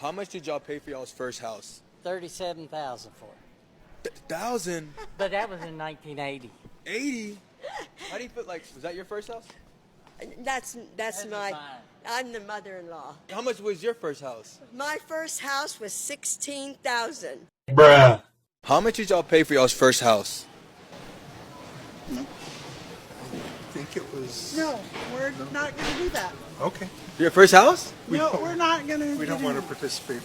How much did y'all pay for y'all's first house? $37,000 for it. Thousand? But that was in 1980. 80? How do you feel like, was that your first house? That's my, mine. I'm the mother-in-law. How much was your first house? My first house was $16,000. Bruh. How much did y'all pay for y'all's first house? I think it was. No, we're not going to do that. Okay. Your first house? No, we're not going to. We don't want to participate.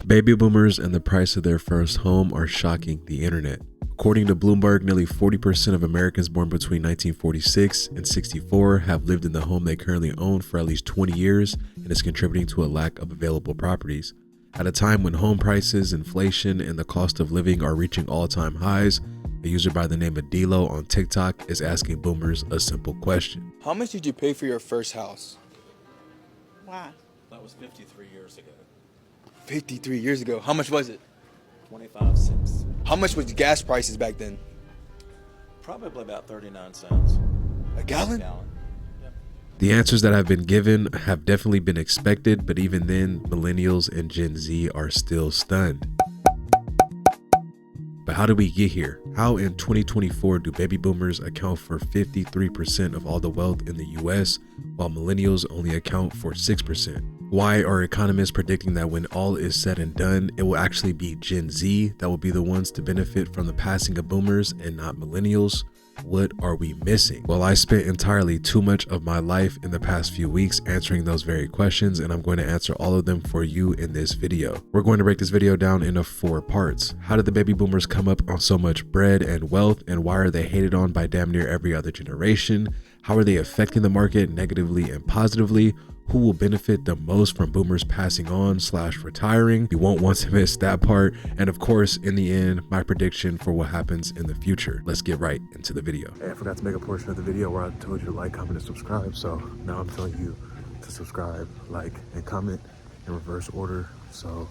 Baby boomers and the price of their first home are shocking the internet. According to Bloomberg, nearly 40% of Americans born between 1946 and 64 have lived in the home they currently own for at least 20 years and is contributing to a lack of available properties. At a time when home prices, inflation, and the cost of living are reaching all-time highs, a user by the name of Dilo on TikTok is asking boomers a simple question. How much did you pay for your first house? Why? That was 53 years ago. 53 years ago. How much was it? 25 cents. How much was the gas prices back then? Probably about 39 cents. A gallon? Yep. The answers that have been given have definitely been expected, but even then, millennials and Gen Z are still stunned. But how did we get here? How in 2024 do baby boomers account for 53% of all the wealth in the US, while millennials only account for 6%? Why are economists predicting that when all is said and done, it will actually be Gen Z that will be the ones to benefit from the passing of boomers and not millennials? What are we missing? Well, I spent entirely too much of my life in the past few weeks answering those very questions, and I'm going to answer all of them for you in this video. We're going to break this video down into 4 parts. How did the baby boomers come up on so much bread and wealth, and why are they hated on by damn near every other generation? How are they affecting the market negatively and positively? Who will benefit the most from boomers passing on / retiring? You won't want to miss that part. And of course, in the end, my prediction for what happens in the future. Let's get right into the video. Hey, I forgot to make a portion of the video where I told you to like, comment, and subscribe. So now I'm telling you to subscribe, like, and comment in reverse order. So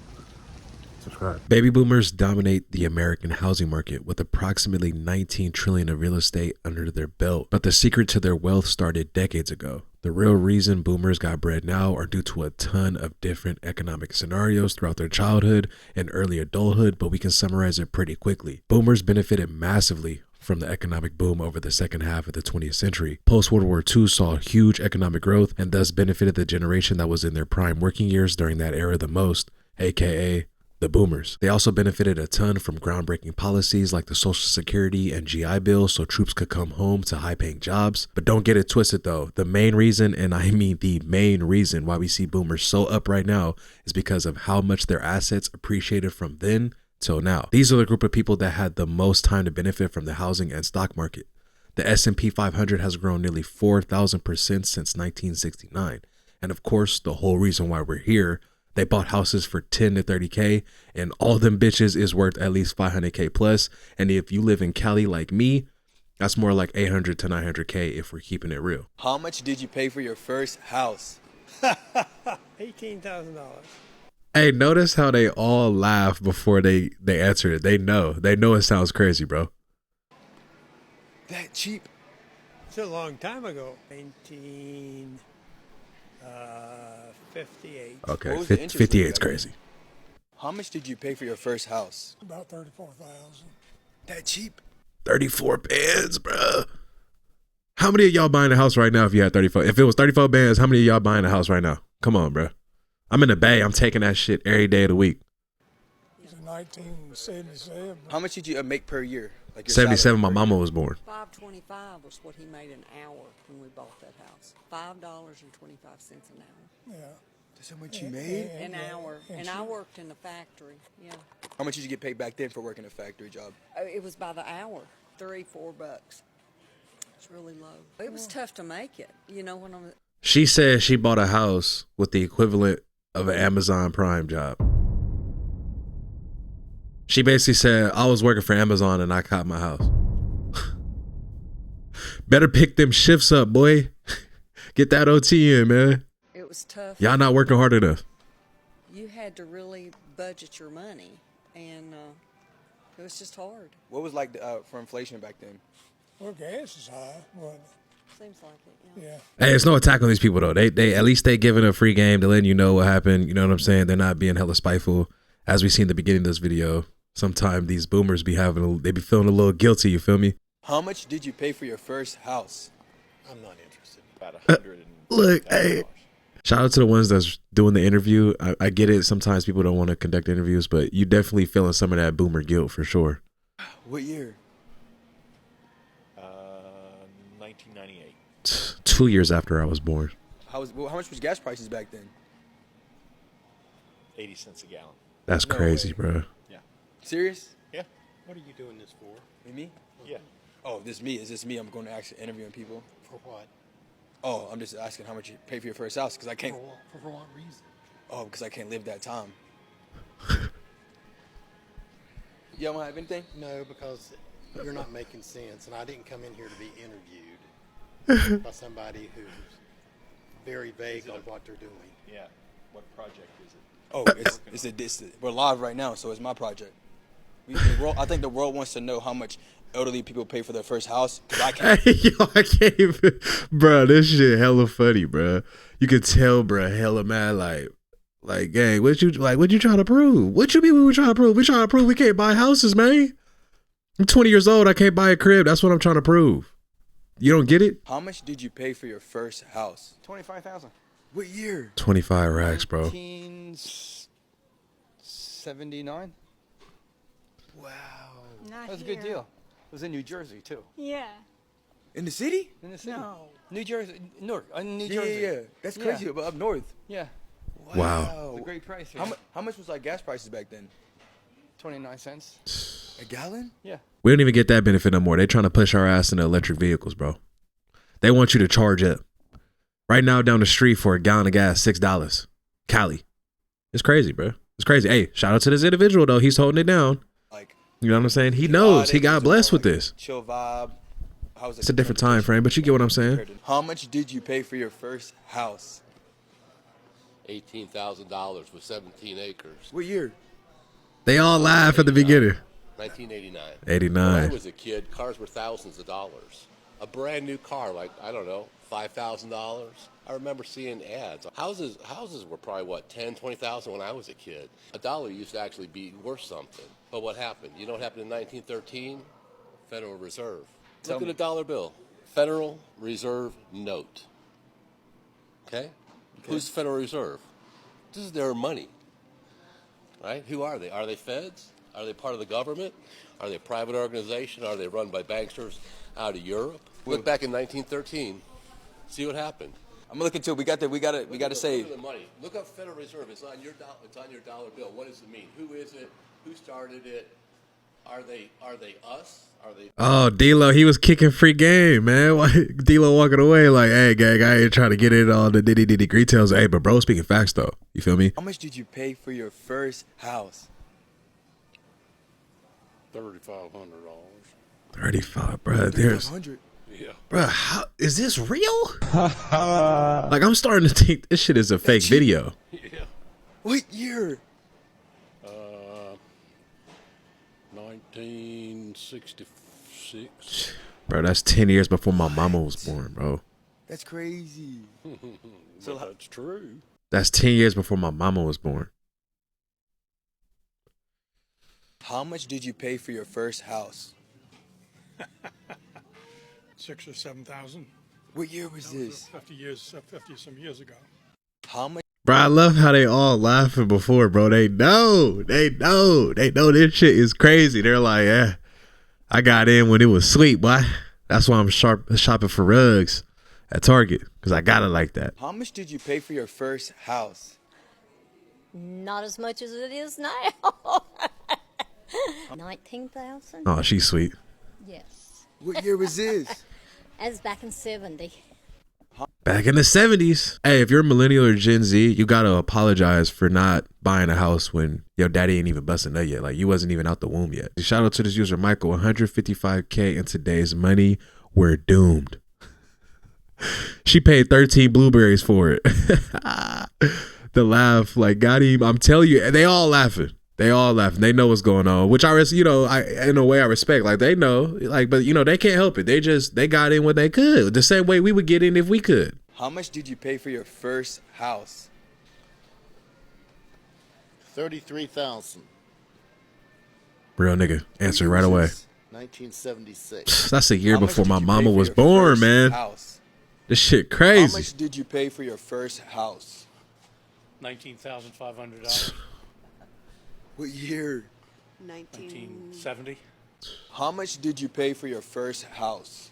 subscribe. Baby boomers dominate the American housing market with approximately 19 trillion of real estate under their belt. But the secret to their wealth started decades ago. The real reason boomers got bread now are due to a ton of different economic scenarios throughout their childhood and early adulthood, but we can summarize it pretty quickly. Boomers benefited massively from the economic boom over the second half of the 20th century. Post-World War II saw huge economic growth and thus benefited the generation that was in their prime working years during that era the most, aka the boomers. They also benefited a ton from groundbreaking policies like the Social Security and GI Bill so troops could come home to high-paying jobs. But don't get it twisted though. The main reason, and I mean the main reason why we see boomers so up right now is because of how much their assets appreciated from then till now. These are the group of people that had the most time to benefit from the housing and stock market. The S&P 500 has grown nearly 4,000% since 1969. And of course, the whole reason why we're here, they bought houses for 10 to 30K and all them bitches is worth at least 500K plus. And if you live in Cali like me, that's more like 800 to 900K if we're keeping it real. How much did you pay for your first house? $18,000. Hey, notice how they all laugh before they answer it. They know it sounds crazy, bro. That cheap? It's a long time ago. 1958. Okay, What was the interest rate 58 is back then? crazy. How much did you pay for your first house? About 34,000. That cheap? 34 bands, bro. How many of y'all buying a house right now if you had 34? If it was 34 bands, how many of y'all buying a house right now? Come on, bro. I'm in the Bay. I'm taking that shit every day of the week. It was in 1977. How much did you make per year? Like your 77, my salary per mama year? was born. $5.25 was what he made an hour when we bought that house. $5.25 an hour. Yeah. That's how much you made? An hour. And I worked in the factory. Yeah. How much did you get paid back then for working a factory job? It was by the hour. $3-4 bucks. It's really low. It was tough to make it. You know when I'm. She said she bought a house with the equivalent of an Amazon Prime job. She basically said, I was working for Amazon and I caught my house. Better pick them shifts up, boy. Get that OT in, man. It was tough. Y'all not working hard enough. You had to really budget your money, and it was just hard. What was like for inflation back then? Well, gas is high, wasn't Seems like it, yeah. Yeah. Hey, it's no attack on these people though. They at least they giving a free game. They're letting you know what happened. You know what I'm saying? They're not being hella spiteful. As we see in the beginning of this video, sometimes these boomers be they be feeling a little guilty. You feel me? How much did you pay for your first house? I'm not interested. About 100. Look, hey. Shout out to the ones that's doing the interview. I get it. Sometimes people don't want to conduct interviews, but you definitely feeling some of that boomer guilt for sure. What year? 1998. 2 years after I was born. How much was gas prices back then? 80 cents a gallon. That's No crazy, way. bro. Yeah. Serious? Yeah. What are you doing this for? Me? Yeah. Oh, this me. Is this me? I'm going to actually interviewing people. For what? Oh, I'm just asking how much you pay for your first house because I can't. For what reason? Oh, because I can't live that time. Y'all want to have anything? No, because you're not making sense, and I didn't come in here to be interviewed by somebody who's very vague on what they're doing. Yeah. What project is it? Oh, we're live right now, so it's my project. I think the world wants to know how much elderly people pay for their first house. Cause I can't. Hey, yo, I can't even, bro. This shit hella funny, bro. You could tell, bro, hella mad. Like, gang, what you trying to prove? What you mean we were trying to prove? We trying to prove we can't buy houses, man. I'm 20 years old. I can't buy a crib. That's what I'm trying to prove. You don't get it? How much did you pay for your first house? 25,000. What year? 25 racks, bro. 1979. Wow. That was a good deal. It was in New Jersey too. Yeah. In the city? In the city. No. New Jersey, New Yeah, Jersey. yeah. That's crazy. Yeah. But up north. Yeah. Wow. It was a great price. How much was like gas prices back then? 29 cents. A gallon? Yeah. We don't even get that benefit no more. They trying to push our ass into electric vehicles, bro. They want you to charge up. Right now down the street for a gallon of gas, $6. Cali. It's crazy, bro. It's crazy. Hey, shout out to this individual though. He's holding it down. Like, You know what I'm saying? He knows. He got blessed with this. Chill vibe. It's a different time frame, but you get what I'm saying. How much did you pay for your first house? $18,000 with 17 acres. What year? They all laugh at the beginning. 1989. 89. When I was a kid, cars were thousands of dollars. A brand new car, like, I don't know, $5,000. I remember seeing ads. Houses were probably, what, 10, 20,000 when I was a kid. A dollar used to actually be worth something. But what happened? You know what happened in 1913? Federal Reserve. Look at a dollar bill. Federal Reserve note. Okay? Who's the Federal Reserve? This is their money. Right? Who are they? Are they feds? Are they part of the government? Are they a private organization? Are they run by banksters out of Europe? Look back in 1913. See what happened. I'm gonna look into it. We got to save. Look at the money. Look up Federal Reserve. It's on your dollar bill. What does it mean? Who is it? Who started it? Are they us? Are they? Oh, D-Lo, he was kicking free game, man. Why D-Lo walking away like, hey, gang, I ain't trying to get in all the ditty details. Hey, but bro, speaking facts though. You feel me? How much did you pay for your first house? $3,500. 35, bro. There's, 100. Yeah. bro, how is this real? Like, I'm starting to think this shit is a fake video. Yeah. What year? 1966. Bro, that's 10 years before my mama was born, bro. That's crazy. So that's true. That's 10 years before my mama was born. How much did you pay for your first house? 6,000 or 7,000. What year was this? 50 some years ago. How much? Bro, I love how they all laughing before, bro. They know this shit is crazy. They're like, yeah, I got in when it was sweet, boy. That's why I'm shopping for rugs at Target, because I got it like that. How much did you pay for your first house? Not as much as it is now. 19,000? Oh, she's sweet. Yes. What year was this? That was back in 70. Back in the 70s. Hey, if you're a millennial or Gen Z, you got to apologize for not buying a house when your daddy ain't even busting nut yet. Like, you wasn't even out the womb yet. Shout out to this user, Michael. 155K in today's money. We're doomed. She paid 13 blueberries for it. The laugh, like, got him. I'm telling you, they all laughing. They all laughing. They know what's going on, which in a way I respect. Like they know, like, but they can't help it. They got in what they could, the same way we would get in if we could. How much did you pay for your first house? $33,000. Real nigga, answer right away. 1976. That's a year How much before did my you pay mama for was your born, first man. House? This shit How crazy. much did you pay for your first house? $19,500. What year? 1970. How much did you pay for your first house?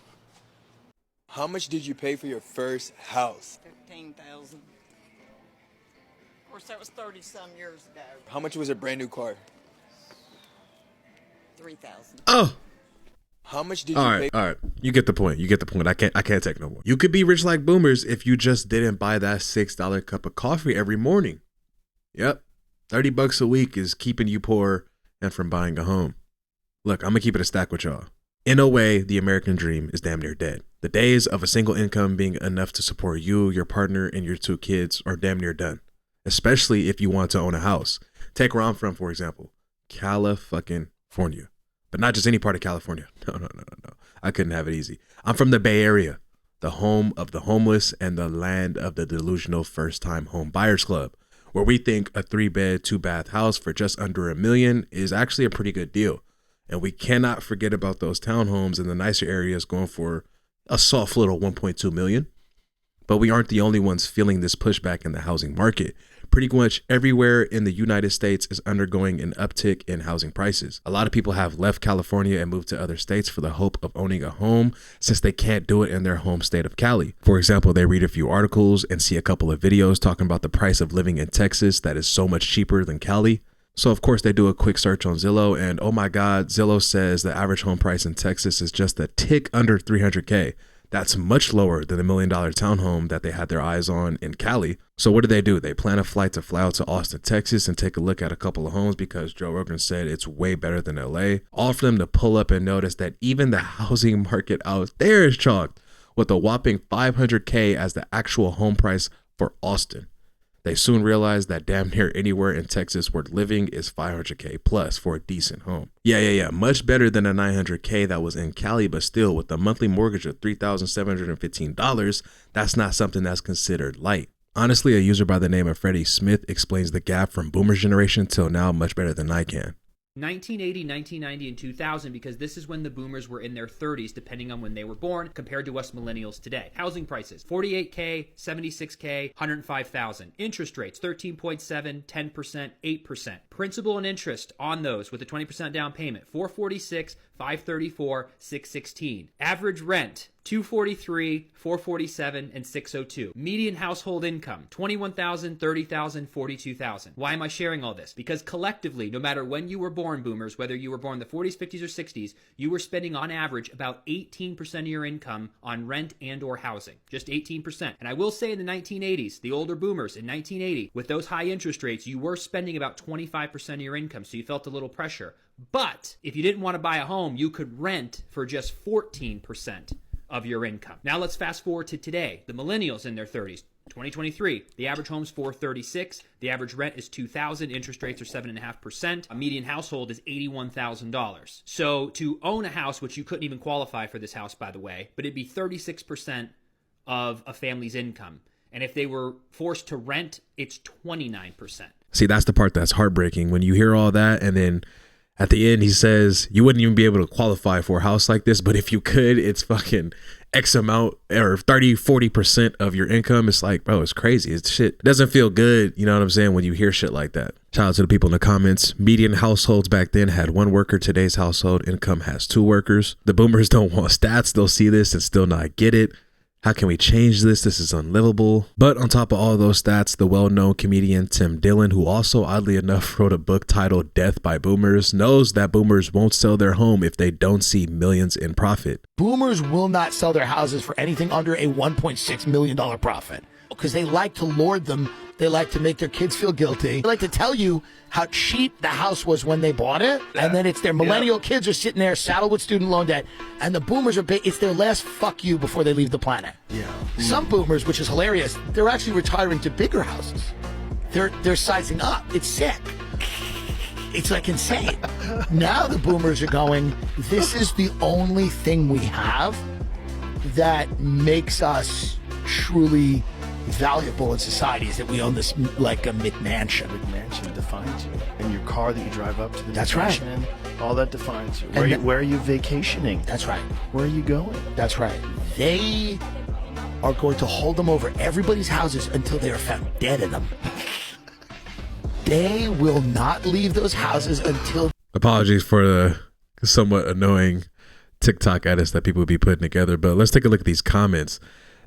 How much did you pay for your first house? $15,000. Of course, that was 30-some years ago. How much was a brand new car? $3,000. Oh. How much did you pay? All right. You get the point. I can't take no more. You could be rich like boomers if you just didn't buy that $6 cup of coffee every morning. Yep. $30 a week is keeping you poor and from buying a home. Look, I'm gonna keep it a stack with y'all. In a way, the American dream is damn near dead. The days of a single income being enough to support you, your partner, and your 2 kids are damn near done. Especially if you want to own a house. Take where I'm from, for example. California. But not just any part of California. No. I couldn't have it easy. I'm from the Bay Area, the home of the homeless and the land of the delusional first-time home buyers club, where we think a 3-bed, 2-bath house for just under $1 million is actually a pretty good deal. And we cannot forget about those townhomes in the nicer areas going for a soft little $1.2 million. But we aren't the only ones feeling this pushback in the housing market. Pretty much everywhere in the United States is undergoing an uptick in housing prices. A lot of people have left California and moved to other states for the hope of owning a home since they can't do it in their home state of Cali. For example, they read a few articles and see a couple of videos talking about the price of living in Texas that is so much cheaper than Cali. So of course they do a quick search on Zillow and oh my God, Zillow says the average home price in Texas is just a tick under $300K. That's much lower than the $1 million townhome that they had their eyes on in Cali. So what do? They plan a flight to fly out to Austin, Texas and take a look at a couple of homes because Joe Rogan said it's way better than LA. All for them to pull up and notice that even the housing market out there is chalked with a whopping $500K as the actual home price for Austin. They soon realized that damn near anywhere in Texas worth living is $500K plus for a decent home. Yeah. Much better than a $900K that was in Cali, but still with a monthly mortgage of $3,715, that's not something that's considered light. Honestly, a user by the name of Freddie Smith explains the gap from boomer generation till now much better than I can. 1980, 1990, and 2000 because this is when the boomers were in their 30s depending on when they were born compared to us millennials today. Housing prices, $48K, $76K, $105,000. Interest rates, 13.7, 10%, 8%. Principal and interest on those with a 20% down payment, $446, $534, $616. Average rent, $243, $447, and $602. Median household income, $21,000, $30,000, $42,000. Why am I sharing all this? Because collectively, no matter when you were born, boomers, whether you were born in the 40s, 50s, or 60s, you were spending on average about 18% of your income on rent and or housing. Just 18%. And I will say in the 1980s, the older boomers in 1980, with those high interest rates, you were spending about 25% of your income, so you felt a little pressure. But if you didn't want to buy a home, you could rent for just 14% of your income. Now let's fast forward to today. The millennials in their 30s, 2023, the average home's $436, the average rent is $2,000, interest rates are 7.5%, a median household is $81,000. So to own a house, which you couldn't even qualify for this house, by the way, but it'd be 36% of a family's income. And if they were forced to rent, it's 29%. See, that's the part that's heartbreaking when you hear all that and then at the end, he says you wouldn't even be able to qualify for a house like this, but if you could, it's fucking X amount or 30, 40% of your income. It's like, bro, it's crazy. It's shit. It doesn't feel good. You know what I'm saying? When you hear shit like that. Shout out to the people in the comments. Median households back then had 1 worker. Today's household income has 2 workers. The boomers don't want stats. They'll see this and still not get it. How can we change this? This is unlivable. But on top of all those stats, the well-known comedian Tim Dillon, who also oddly enough wrote a book titled Death by Boomers, knows that boomers won't sell their home if they don't see millions in profit. Boomers will not sell their houses for anything under a $1.6 million profit because they like to lord them. They like to make their kids feel guilty. They like to tell you how cheap the house was when they bought it. Yeah. And then it's their millennial kids are sitting there saddled with student loan debt. And the boomers it's their last fuck you before they leave the planet. Yeah. Some boomers, which is hilarious, they're actually retiring to bigger houses. They're sizing up. It's sick. It's like insane. Now the boomers are going, this is the only thing we have that makes us truly valuable in society, is that we own this like a McMansion. McMansion defines you, and your car that you drive up to the That's right. McMansion in, all that defines you. And Where are you vacationing? That's right. Where are you going? That's right. They are going to hold them over everybody's houses until they are found dead in them. They will not leave those houses until... Apologies for the somewhat annoying TikTok edits that people would be putting together, but let's take a look at these comments.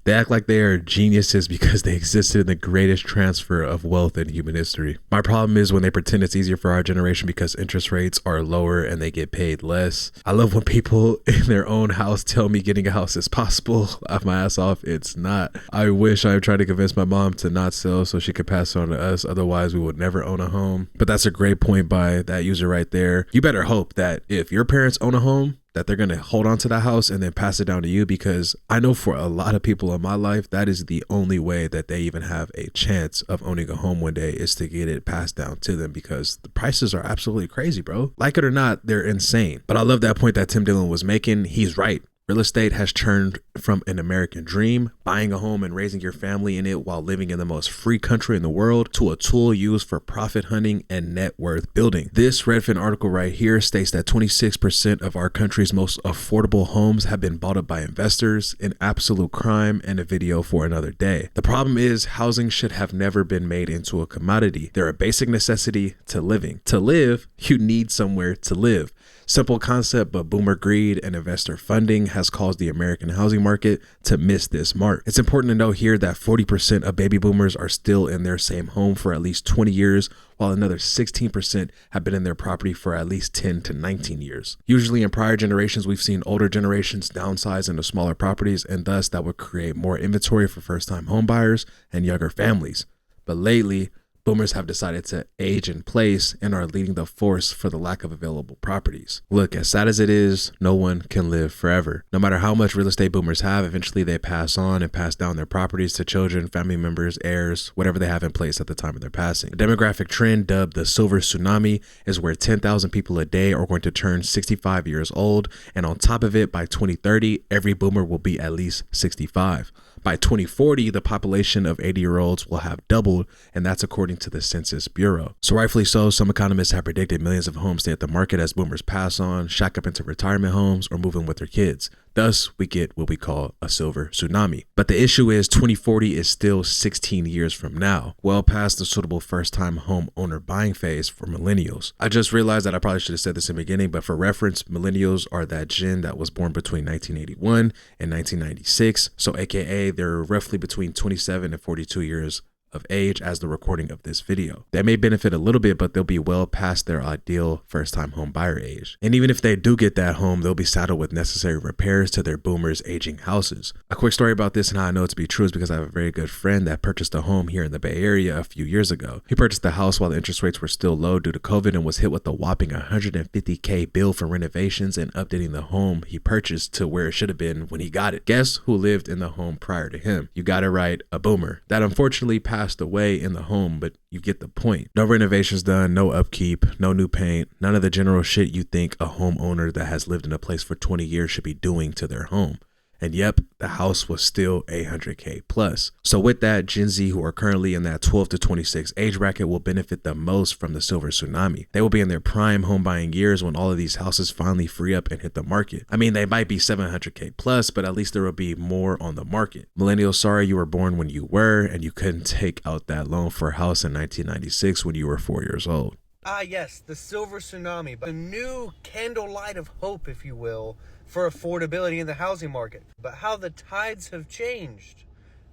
They act like they are geniuses because they existed in the greatest transfer of wealth in human history. My problem is when they pretend it's easier for our generation because interest rates are lower and they get paid less. I love when people in their own house tell me getting a house is possible. Laugh my ass off. It's not. I wish I tried to convince my mom to not sell so she could pass it on to us. Otherwise, we would never own a home. But that's a great point by that user right there. You better hope that if your parents own a home, that they're going to hold on to that house and then pass it down to you, because I know for a lot of people in my life, that is the only way that they even have a chance of owning a home one day, is to get it passed down to them, because the prices are absolutely crazy, bro. Like it or not, they're insane. But I love that point that Tim Dillon was making. He's right. Real estate has turned from an American dream, buying a home and raising your family in it while living in the most free country in the world, to a tool used for profit hunting and net worth building. This Redfin article right here states that 26% of our country's most affordable homes have been bought up by investors, an absolute crime and a video for another day. The problem is housing should have never been made into a commodity. They're a basic necessity to living. To live, you need somewhere to live. Simple concept, but boomer greed and investor funding has caused the American housing market to miss this mark. It's important to note here that 40% of baby boomers are still in their same home for at least 20 years, while another 16% have been in their property for at least 10 to 19 years. Usually in prior generations, we've seen older generations downsize into smaller properties, and thus that would create more inventory for first-time home buyers and younger families. But lately, boomers have decided to age in place and are leading the force for the lack of available properties. Look, as sad as it is, no one can live forever. No matter how much real estate boomers have, eventually they pass on and pass down their properties to children, family members, heirs, whatever they have in place at the time of their passing. The demographic trend, dubbed the silver tsunami, is where 10,000 people a day are going to turn 65 years old, and on top of it, by 2030, every boomer will be at least 65. By 2040, the population of 80-year-olds will have doubled, and that's according to the Census Bureau. So rightfully so, some economists have predicted millions of homes stay at the market as boomers pass on, shack up into retirement homes, or move in with their kids. Thus, we get what we call a silver tsunami. But the issue is 2040 is still 16 years from now, well past the suitable first-time home owner buying phase for millennials. I just realized that I probably should have said this in the beginning, but for reference, millennials are that gen that was born between 1981 and 1996, so aka they're roughly between 27 and 42 years of age as the recording of this video. They may benefit a little bit, but they'll be well past their ideal first-time home buyer age. And even if they do get that home, they'll be saddled with necessary repairs to their boomers' aging houses. A quick story about this and how I know it to be true is because I have a very good friend that purchased a home here in the Bay Area a few years ago. He purchased the house while the interest rates were still low due to COVID and was hit with a whopping $150K bill for renovations and updating the home he purchased to where it should have been when he got it. Guess who lived in the home prior to him? You got it right, a boomer. That unfortunately passed away in the home, but you get the point. No renovations done, no upkeep, no new paint, none of the general shit you think a homeowner that has lived in a place for 20 years should be doing to their home. And yep, the house was still $100K plus. So with that, Gen Z, who are currently in that 12 to 26 age bracket, will benefit the most from the silver tsunami. They will be in their prime home buying years when all of these houses finally free up and hit the market. I mean, they might be 700K plus, but at least there will be more on the market. Millennials, sorry you were born when you were, and you couldn't take out that loan for a house in 1996 when you were 4 years old. Ah, yes, the silver tsunami, the new candlelight of hope, if you will, for affordability in the housing market. But how the tides have changed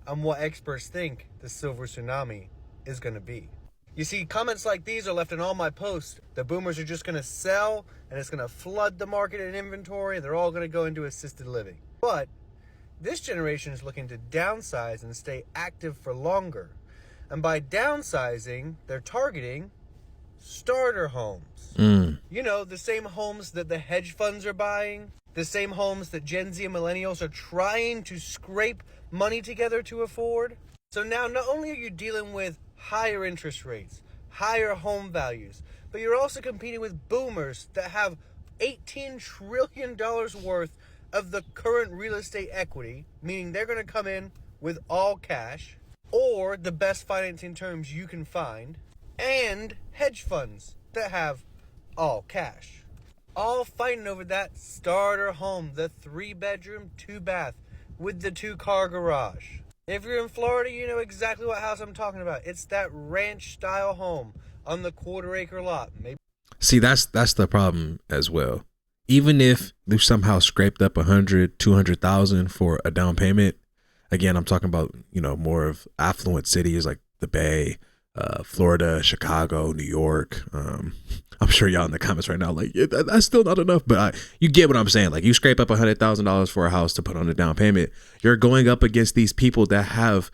and what experts think the silver tsunami is going to be. You see, comments like these are left in all my posts. The boomers are just going to sell and it's going to flood the market in inventory. They're all going to go into assisted living. But this generation is looking to downsize and stay active for longer. And by downsizing, they're targeting starter homes. You know, the same homes that the hedge funds are buying, the same homes that Gen Z and millennials are trying to scrape money together to afford. So now not only are you dealing with higher interest rates, higher home values, but you're also competing with boomers that have $18 trillion worth of the current real estate equity, meaning they're going to come in with all cash or the best financing terms you can find, and hedge funds that have all cash. All fighting over that starter home, the 3-bedroom, 2-bath with the 2-car garage. If you're in Florida, you know exactly what house I'm talking about. It's that ranch-style home on the 1/4-acre lot. Maybe. See, that's the problem as well. Even if they somehow scraped up 100, 200,000 for a down payment, again, I'm talking about, you know, more of affluent cities like the Bay, Florida, Chicago, New York. I'm sure y'all in the comments right now, like, yeah, that's still not enough, but you get what I'm saying. Like, you scrape up $100,000 for a house to put on a down payment. You're going up against these people that have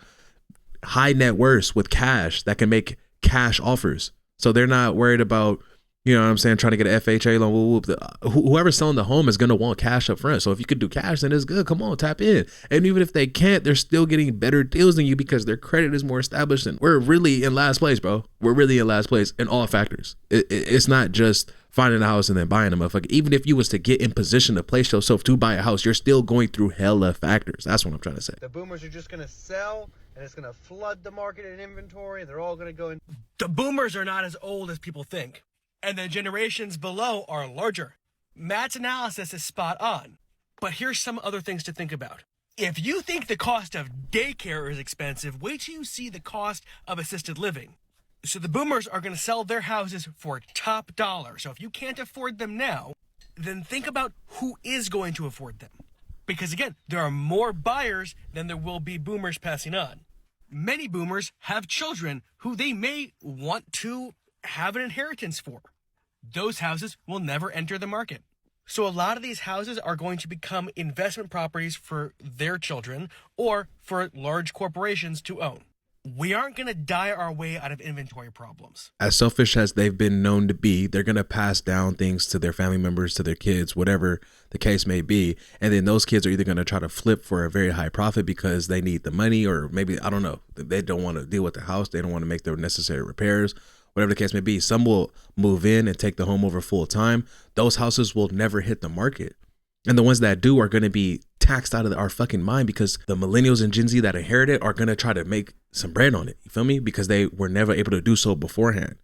high net worths with cash that can make cash offers. So they're not worried about, you know what I'm saying, trying to get an FHA loan. Whoever's selling the home is going to want cash up front. So if you could do cash, then it's good. Come on, tap in. And even if they can't, they're still getting better deals than you because their credit is more established. And we're really in last place, bro. We're really in last place in all factors. It's not just finding a house and then buying a motherfucker. Even if you was to get in position to place yourself to buy a house, you're still going through hella factors. That's what I'm trying to say. The boomers are just going to sell, and it's going to flood the market in inventory, and they're all going to go in. The boomers are not as old as people think, and the generations below are larger. Matt's analysis is spot on, but here's some other things to think about. If you think the cost of daycare is expensive, wait till you see the cost of assisted living. So the boomers are going to sell their houses for top dollar. So if you can't afford them now, then think about who is going to afford them. Because again, there are more buyers than there will be boomers passing on. Many boomers have children who they may want to have an inheritance for. Those houses will never enter the market. So a lot of these houses are going to become investment properties for their children or for large corporations to own. We aren't going to die our way out of inventory problems. As selfish as they've been known to be, they're going to pass down things to their family members, to their kids, whatever the case may be. And then those kids are either going to try to flip for a very high profit because they need the money, or maybe, I don't know, they don't want to deal with the house. They don't want to make the necessary repairs, whatever the case may be. Some will move in and take the home over full time. Those houses will never hit the market. And the ones that do are going to be taxed out of our fucking mind because the millennials and Gen Z that inherit it are going to try to make some bread on it. You feel me? Because they were never able to do so beforehand.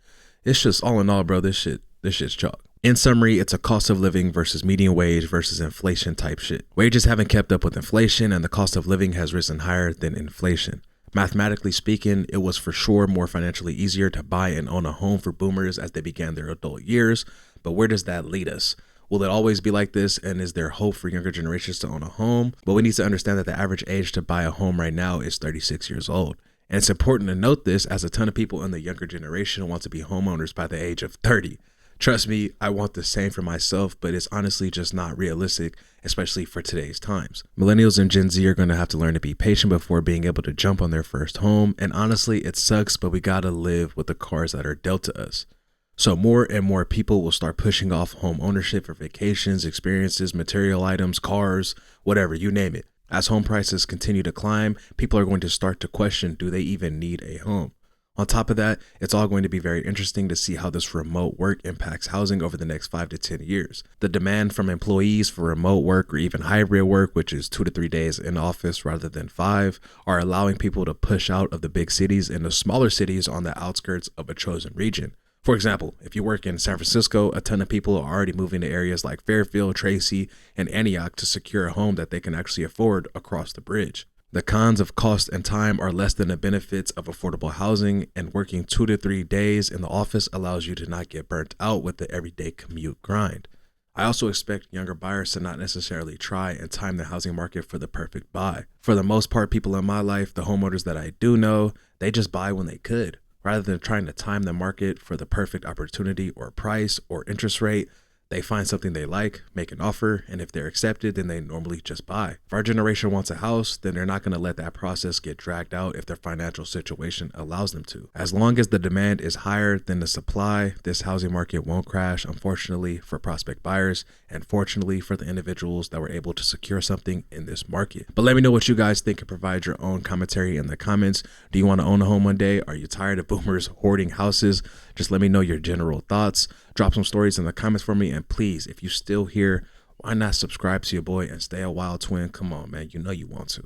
It's just all in all, bro, this shit's chalk. In summary, it's a cost of living versus median wage versus inflation type shit. Wages haven't kept up with inflation and the cost of living has risen higher than inflation. Mathematically speaking, it was for sure more financially easier to buy and own a home for boomers as they began their adult years. But where does that lead us? Will it always be like this? And is there hope for younger generations to own a home? But we need to understand that the average age to buy a home right now is 36 years old. And it's important to note this as a ton of people in the younger generation want to be homeowners by the age of 30. Trust me, I want the same for myself, but it's honestly just not realistic, especially for today's times. Millennials and Gen Z are going to have to learn to be patient before being able to jump on their first home. And honestly, it sucks, but we got to live with the cards that are dealt to us. So more and more people will start pushing off home ownership for vacations, experiences, material items, cars, whatever, you name it. As home prices continue to climb, people are going to start to question, do they even need a home? On top of that, it's all going to be very interesting to see how this remote work impacts housing over the next 5 to 10 years. The demand from employees for remote work or even hybrid work, which is 2 to 3 days in office rather than 5, are allowing people to push out of the big cities into smaller cities on the outskirts of a chosen region. For example, if you work in San Francisco, a ton of people are already moving to areas like Fairfield, Tracy, and Antioch to secure a home that they can actually afford across the bridge. The cons of cost and time are less than the benefits of affordable housing, and working 2 to 3 days in the office allows you to not get burnt out with the everyday commute grind. I also expect younger buyers to not necessarily try and time the housing market for the perfect buy. For the most part, people in my life, the homeowners that I do know, they just buy when they could. Rather than trying to time the market for the perfect opportunity or price or interest rate, they find something they like, make an offer, and if they're accepted, then they normally just buy. If our generation wants a house, then they're not going to let that process get dragged out if their financial situation allows them to. As long as the demand is higher than the supply, this housing market won't crash, unfortunately for prospect buyers, and fortunately for the individuals that were able to secure something in this market. But let me know what you guys think and provide your own commentary in the comments. Do you want to own a home one day? Are you tired of boomers hoarding houses? Just let me know your general thoughts. Drop some stories in the comments for me. And please, if you're still here, why not subscribe to your boy and stay a wild twin? Come on, man. You know you want to.